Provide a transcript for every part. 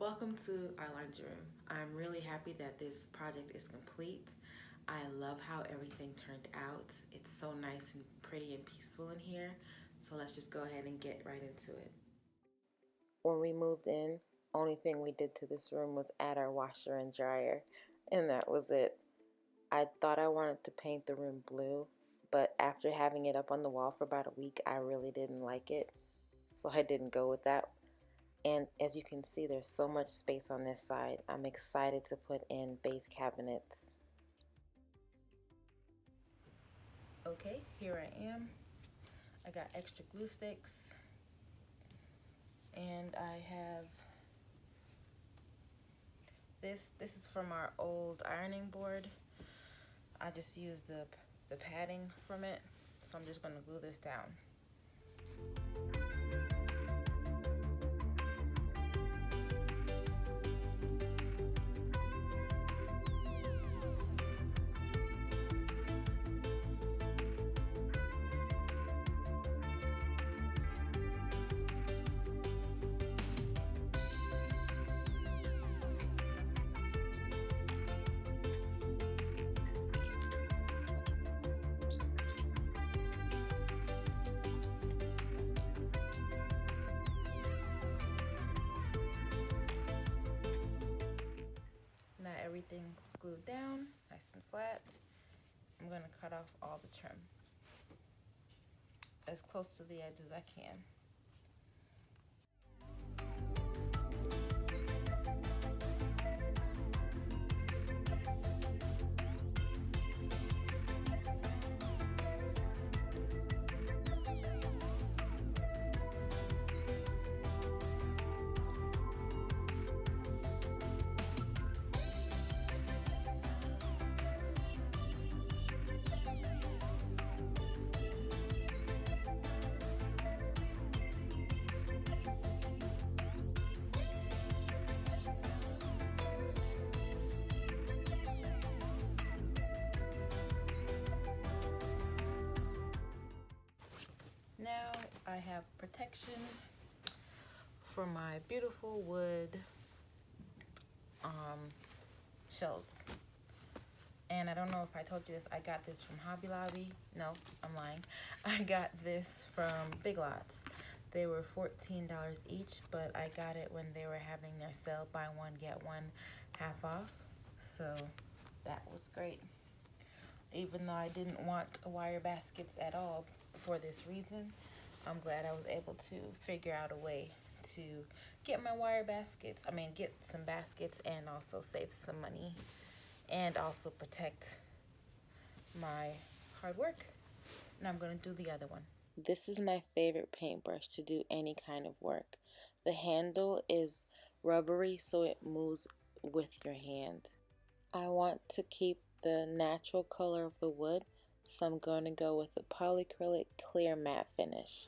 Welcome to our laundry room. I'm really happy that this project is complete. I love how everything turned out. It's so nice and pretty and peaceful in here. So let's just go ahead and get right into it. When we moved in, only thing we did to this room was add our washer and dryer, and that was it. I thought I wanted to paint the room blue, but after having it up on the wall for about a week, I really didn't like it, so I didn't go with that. And as you can see, there's so much space on this side. I'm excited to put in base cabinets. Okay, here I am. I got extra glue sticks, and I have this. This is from our old ironing board. I just used the padding from it, so I'm just going to glue this down. Now everything's glued down, nice and flat. I'm going to cut off all the trim as close to the edge as I can. Now I have protection for my beautiful wood shelves. And I don't know if I told you this, I got this from Hobby Lobby. No, I'm lying. I got this from Big Lots. They were $14 each, but I got it when they were having their sale, buy one, get one half off. So that was great. Even though I didn't want wire baskets at all for this reason, I'm glad I was able to figure out a way to get my wire baskets, get some baskets and also save some money and also protect my hard work. And I'm going to do the other one. This is my favorite paintbrush to do any kind of work. The handle is rubbery so it moves with your hand. I want to keep the natural color of the wood, so I'm going to go with the polyacrylic clear matte finish.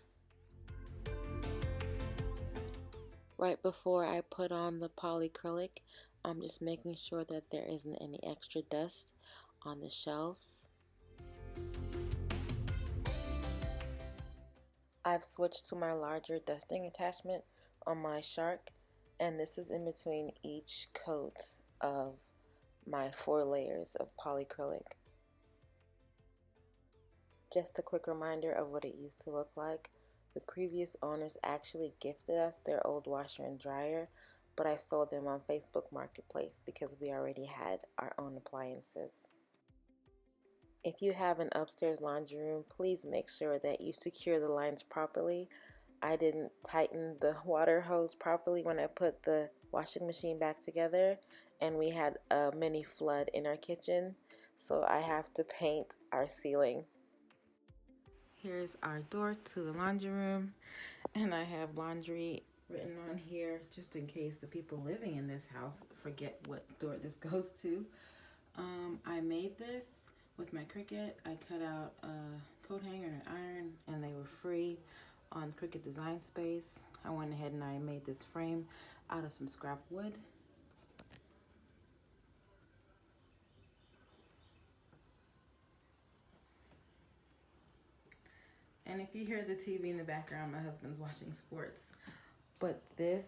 Right before I put on the polyacrylic, I'm just making sure that there isn't any extra dust on the shelves. I've switched to my larger dusting attachment on my Shark, and this is in between each coat of my 4 layers of polyacrylic. Just a quick reminder of what it used to look like. The previous owners actually gifted us their old washer and dryer, but I sold them on Facebook Marketplace because we already had our own appliances. If you have an upstairs laundry room, please make sure that you secure the lines properly. I didn't tighten the water hose properly when I put the washing machine back together, and we had a mini flood in our kitchen, so I have to paint our ceiling. Here's our door to the laundry room, and I have laundry written on here just in case the people living in this house forget what door this goes to. I made this with my Cricut. I cut out a coat hanger and an iron, and they were free on Cricut Design Space. I went ahead and I made this frame out of some scrap wood. And if you hear the TV in the background, my husband's watching sports. But this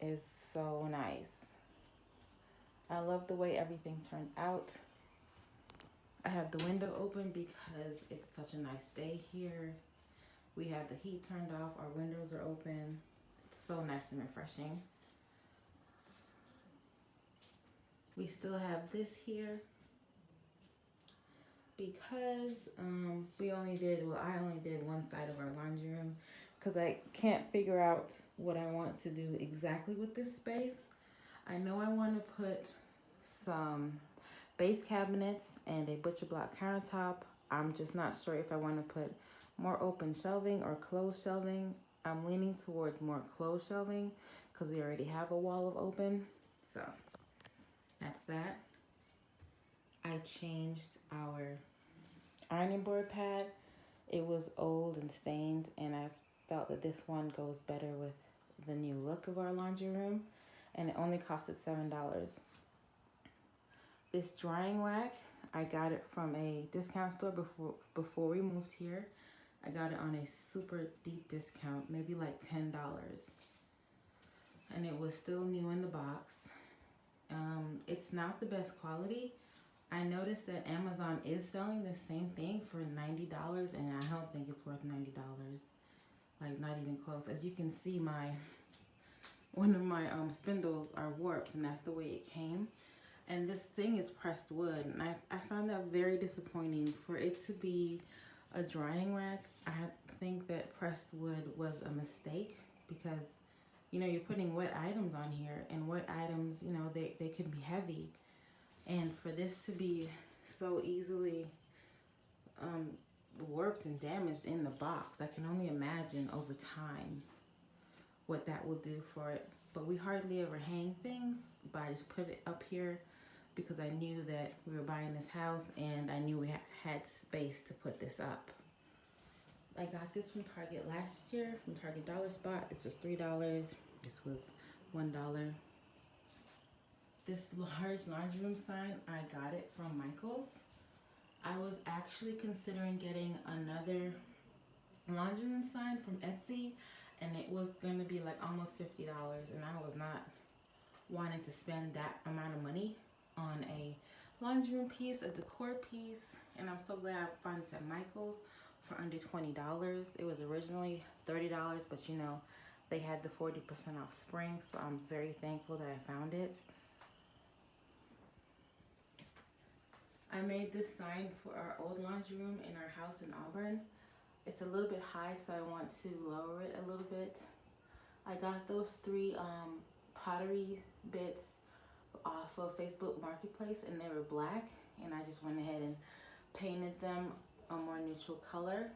is so nice. I love the way everything turned out. I have the window open because it's such a nice day here. We have the heat turned off, our windows are open. It's so nice and refreshing. We still have this here because I only did one side of our laundry room because I can't figure out what I want to do exactly with this space. I know I want to put some base cabinets and a butcher block countertop. I'm just not sure if I want to put more open shelving or closed shelving. I'm leaning towards more closed shelving because we already have a wall of open. So that's that. I changed our ironing board pad. It was old and stained, and I felt that this one goes better with the new look of our laundry room, and it only costed $7. This drying rack, I got it from a discount store before we moved here. I got it on a super deep discount, maybe like $10. And it was still new in the box. It's not the best quality. I noticed that Amazon is selling the same thing for $90, and I don't think it's worth $90. Like, not even close. As you can see, one of my spindles are warped, and that's the way it came. And this thing is pressed wood, and I found that very disappointing. For it to be a drying rack, I think that pressed wood was a mistake because, you know, you're putting wet items on here, and wet items, you know, they can be heavy. And for this to be so easily warped and damaged in the box, I can only imagine over time what that will do for it. But we hardly ever hang things, but I just put it up here because I knew that we were buying this house and I knew we had space to put this up. I got this from Target last year, from Target Dollar Spot. This was $3. This was $1. This large laundry room sign, I got it from Michael's. I was actually considering getting another laundry room sign from Etsy, and it was going to be like almost $50, and I was not wanting to spend that amount of money on a laundry room piece, a decor piece, and I'm so glad I found this at Michael's for under $20. It was originally $30, but you know, they had the 40% off spring, so I'm very thankful that I found it. I made this sign for our old laundry room in our house in Auburn. It's a little bit high, so I want to lower it a little bit. I got those 3 pottery bits off of Facebook Marketplace, and they were black, and I just went ahead and painted them a more neutral color.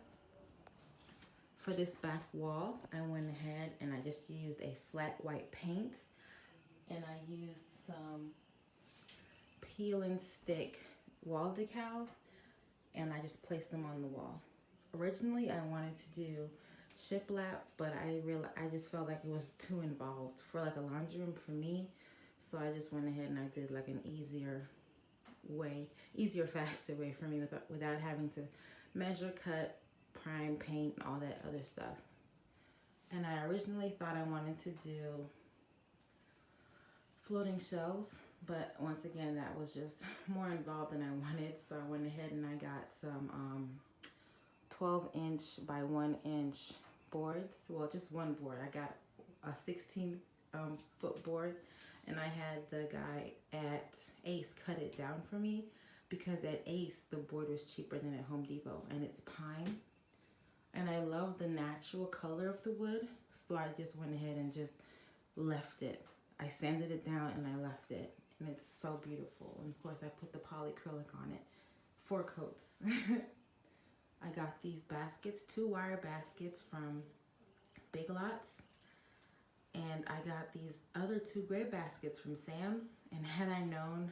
For this back wall, I went ahead and I just used a flat white paint, and I used some peel and stick wall decals, and I just placed them on the wall. Originally, I wanted to do shiplap, but I just felt like it was too involved for like a laundry room for me. So I just went ahead and I did like an easier, faster way for me without having to measure, cut, prime, paint, all that other stuff. And I originally thought I wanted to do floating shelves, but once again, that was just more involved than I wanted. So I went ahead and I got some 12-inch by 1-inch boards. Well, just one board. I got a 16-foot board, and I had the guy at Ace cut it down for me because at Ace the board was cheaper than at Home Depot, and it's pine. And I love the natural color of the wood, so I just went ahead and just left it. I sanded it down and I left it, and it's so beautiful. And of course I put the polyacrylic on it, 4 coats. I got these baskets, 2 wire baskets from Big Lots, and I got these other 2 gray baskets from Sam's. And had I known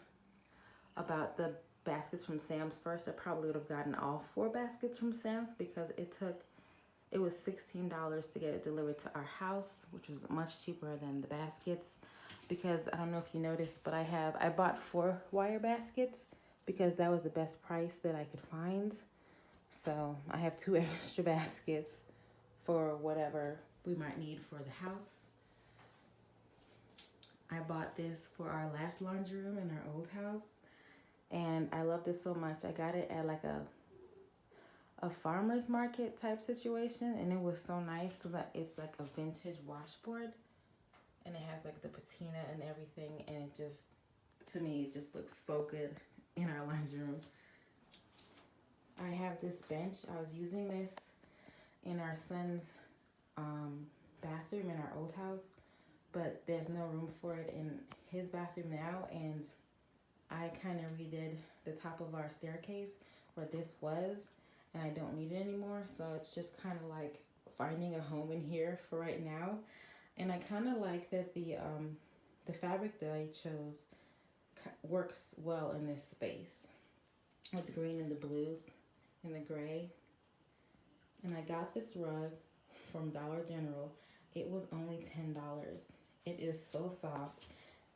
about the baskets from Sam's first, I probably would have gotten all 4 baskets from Sam's because it was $16 to get it delivered to our house, which was much cheaper than the baskets. Because I don't know if you noticed, but I bought 4 wire baskets because that was the best price that I could find. So I have 2 extra baskets for whatever we might need for the house. I bought this for our last laundry room in our old house, and I love this so much. I got it at like a farmer's market type situation, and it was so nice because it's like a vintage washboard, and it has like the patina and everything, and it just, to me, it just looks so good in our laundry room. I have this bench. I was using this in our son's bathroom in our old house, but there's no room for it in his bathroom now, and I kind of redid the top of our staircase where this was, and I don't need it anymore, so it's just kind of like finding a home in here for right now. And I kind of like that the fabric that I chose works well in this space with the green and the blues and the gray. And I got this rug from Dollar General. It was only $10. It is so soft.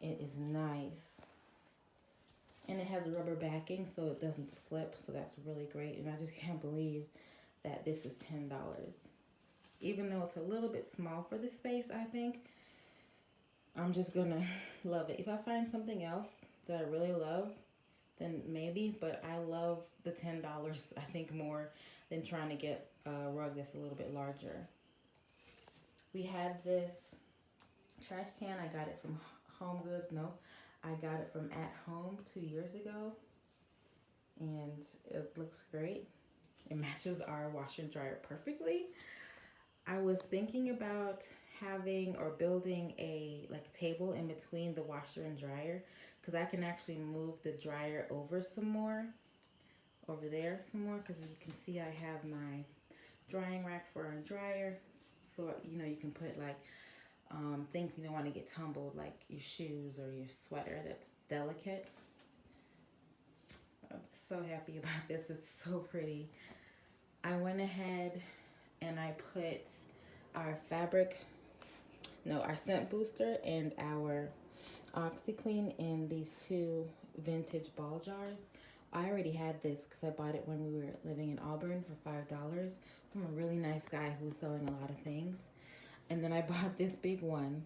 It is nice. And it has a rubber backing so it doesn't slip, so that's really great. And I just can't believe that this is $10. Even though it's a little bit small for this space, I think, I'm just gonna love it. If I find something else that I really love, then maybe, but I love the $10, I think, more than trying to get a rug that's a little bit larger. We had this trash can. I got it from Home Goods. No, I got it from At Home 2 years ago, and it looks great. It matches our washer and dryer perfectly. I was thinking about having or building a table in between the washer and dryer, because I can actually move the dryer over there some more, because as you can see, I have my drying rack for our dryer, so you can put things you don't want to get tumbled, like your shoes or your sweater that's delicate. I'm so happy about this. It's so pretty. I went ahead and I put our scent booster and our OxyClean in these 2 vintage ball jars. I already had this because I bought it when we were living in Auburn for $5 from a really nice guy who was selling a lot of things. And then I bought this big one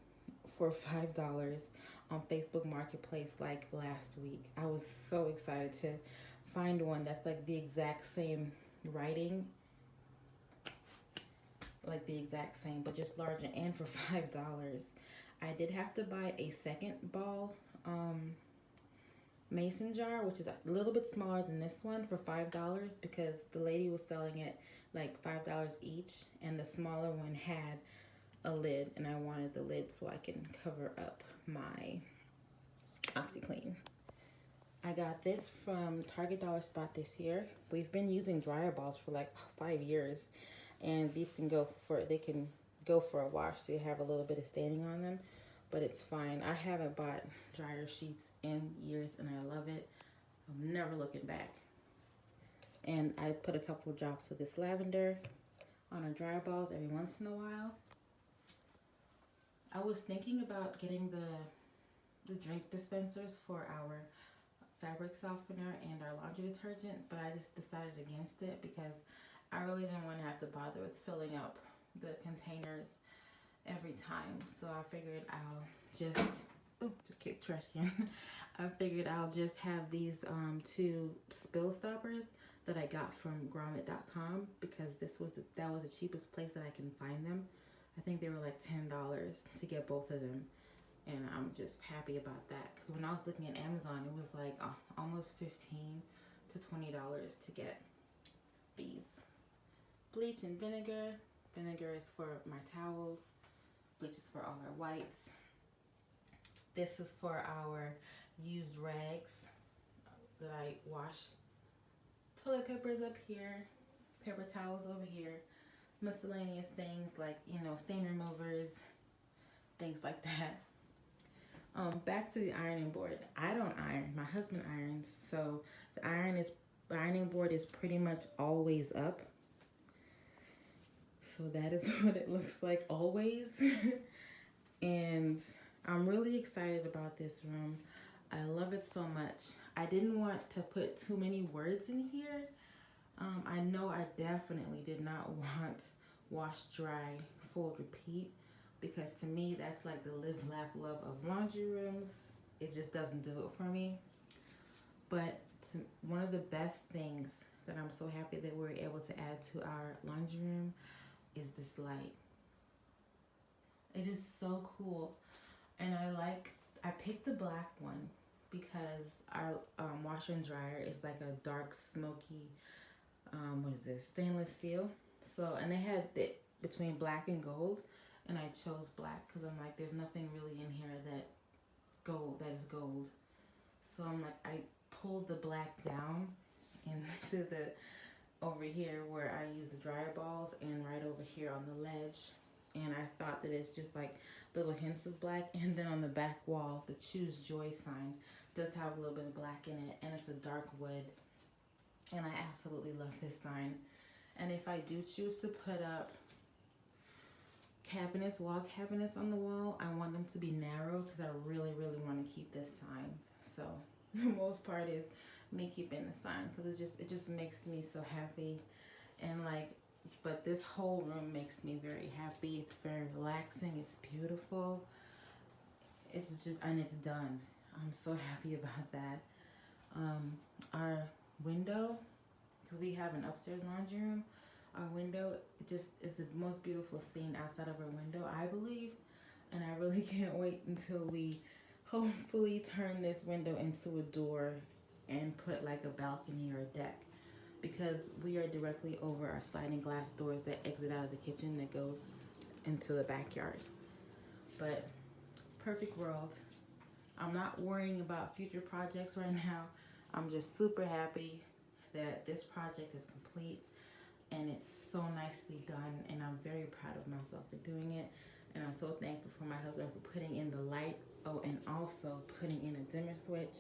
for $5 on Facebook Marketplace last week. I was so excited to find one that's the exact same writing, the exact same, but just larger, and for $5. I did have to buy a second ball mason jar, which is a little bit smaller than this one, for $5, because the lady was selling it $5 each, and the smaller one had a lid, and I wanted the lid so I can cover up my OxyClean. I got this from Target Dollar Spot this year. We've been using dryer balls for 5 years, and these can go for a wash, so you have a little bit of staining on them, but it's fine. I haven't bought dryer sheets in years, and I love it. I'm never looking back. And I put a couple of drops of this lavender on our dryer balls every once in a while. I was thinking about getting the drink dispensers for our fabric softener and our laundry detergent, but I just decided against it because I really didn't want to have to bother with filling up the containers every time. So I figured I'll just kick the trash can. I figured I'll just have these 2 spill stoppers that I got from grommet.com, because that was the cheapest place that I can find them. I think they were $10 to get both of them, and I'm just happy about that, because when I was looking at Amazon, it was almost $15 to $20 to get these. Bleach and vinegar. Vinegar is for my towels. Bleach is for all our whites. This is for our used rags that I wash. Toilet paper is up here. Paper towels over here. Miscellaneous things stain removers, things like that. Back to the ironing board. I don't iron. My husband irons, so the ironing board is pretty much always up. So that is what it looks like always. And I'm really excited about this room. I love it so much. I didn't want to put too many words in here. I know I definitely did not want wash, dry, fold, repeat, because to me that's like the live, laugh, love of laundry rooms. It just doesn't do it for me. But one of the best things that I'm so happy that we're able to add to our laundry room is this light. It is so cool, and I picked the black one because our washer and dryer is like a dark smoky what is this, stainless steel. So, and they had it between black and gold, and I chose black because I'm like, there's nothing really in here that is gold. So I'm like, I pulled the black down into the over here where I use the dryer balls, and right over here on the ledge. And I thought that it's just like little hints of black. And then on the back wall, the choose joy sign does have a little bit of black in it, and it's a dark wood. And I absolutely love this sign. And if I do choose to put up wall cabinets on the wall, I want them to be narrow because I really, really want to keep this sign. So the most part is me keeping the sign because it just makes me so happy. And like, but this whole room makes me very happy. It's very relaxing. It's beautiful. It's just, and it's done. I'm so happy about that. Our window, because we have an upstairs laundry room, our window just is the most beautiful scene outside of our window, I believe. And I really can't wait until we hopefully turn this window into a door and put like a balcony or a deck, because we are directly over our sliding glass doors that exit out of the kitchen that goes into the backyard. But perfect world. I'm not worrying about future projects right now. I'm just super happy that this project is complete and it's so nicely done, and I'm very proud of myself for doing it. And I'm so thankful for my husband for putting in the light. Oh, and also putting in a dimmer switch,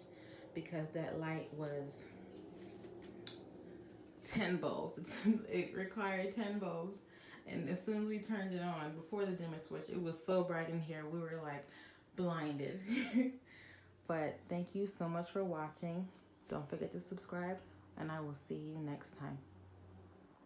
because that light was 10 bulbs. It required 10 bulbs. And as soon as we turned it on, before the dimmer switch, it was so bright in here, we were like blinded. But thank you so much for watching. Don't forget to subscribe, and I will see you next time.